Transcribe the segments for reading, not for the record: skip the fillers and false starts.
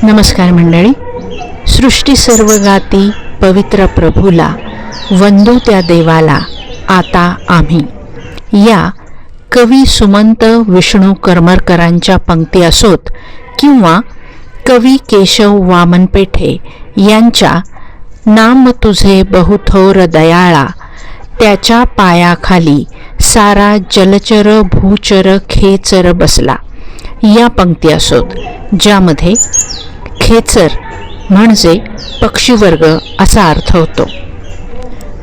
नमस्कार मंडळी. सृष्टी सर्व गाती पवित्र प्रभूला, वंदू त्या देवाला आता आम्ही. या कवी सुमंत विष्णू करमरकरांच्या पंक्ती असोत किंवा कवी केशव वामन पेठे यांच्या नाम तुझे बहुथोर दयाळा, त्याच्या पायाखाली सारा जलचर भूचर खेचर बसला, या पंक्ती असोत, ज्यामध्ये खेचर म्हणजे पक्षीवर्ग असा अर्थ होतो.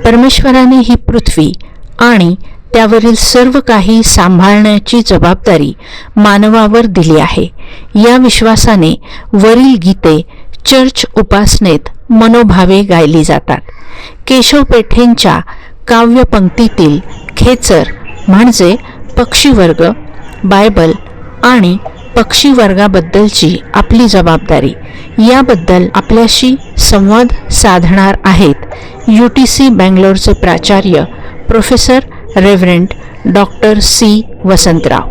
परमेश्वराने ही पृथ्वी आणि त्यावरील सर्व काही सांभाळण्याची जबाबदारी मानवावर दिली आहे. या विश्वासाने वरील गीते चर्च उपासनेत मनोभावे गायली जातात. केशव पेठेंच्या काव्यपंक्तीतील खेचर म्हणजे पक्षीवर्ग, बायबल आणि पक्षीवर्गाबद्दलची आपली जबाबदारी याबद्दल आपल्याशी संवाद साधणार आहेत UTC बँगलोरचे प्राचार्य professor reverend doctor C. Vasantrao.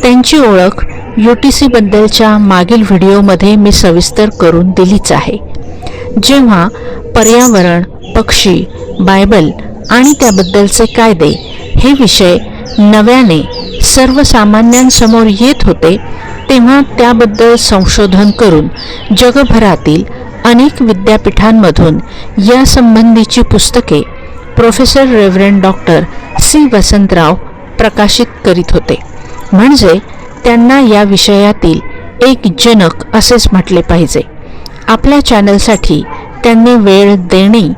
त्यांची ओळख UTC बद्दलच्या मागील व्हिडिओमध्ये मी सविस्तर करून दिलीच आहे. जेव्हा पर्यावरण, पक्षी, बायबल आणि त्याबद्दलचे कायदे हे विषय नव्याने सर्वसामान्यांसमोर येत होते, तेव्हा त्याबद्दल संशोधन करून जगभरातील अनेक विद्यापीठांमधून यासंबंधीची पुस्तके professor reverend doctor C. Vasantrao प्रकाशित करीत होते. म्हणजे त्यांना या विषयातील एक जनक असेच म्हटले पाहिजे. आपल्या चॅनलसाठी त्यांनी वेळ देणे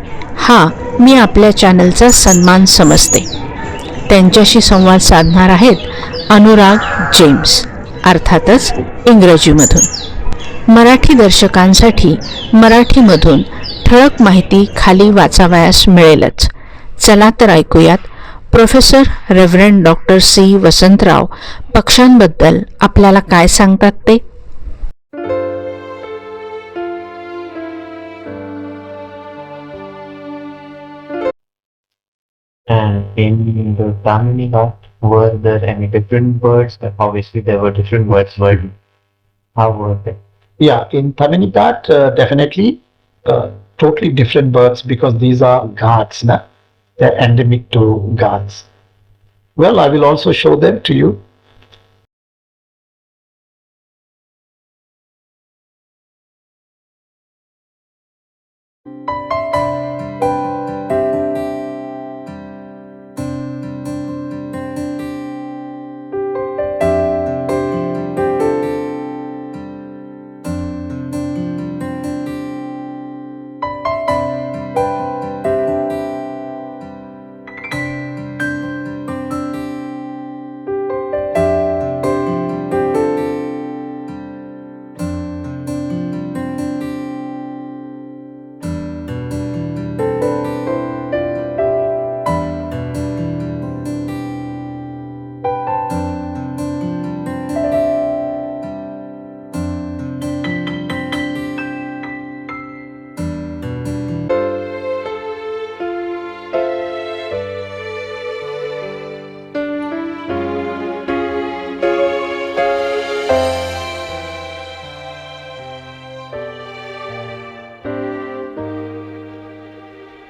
हा मी आपल्या चॅनलचा सन्मान समजते. त्यांच्याशी संवाद साधणार आहेत अनुराग जेम्स, अर्थातच इंग्रजीमधून. मराठी दर्शकांसाठी मराठीमधून ठळक माहिती खाली वाचावयास मिळेलच. चला तर ऐकूयात professor reverend doctor C. Vasantrao पक्ष्यांबद्दल आपल्याला काय सांगतात ते. And in the family lot, were there any different birds? Obviously, there were different birds, but how were they? Yeah, in Taminipat, definitely totally different birds because these are Ghats. They're endemic to Ghats. Well, I will also show them to you.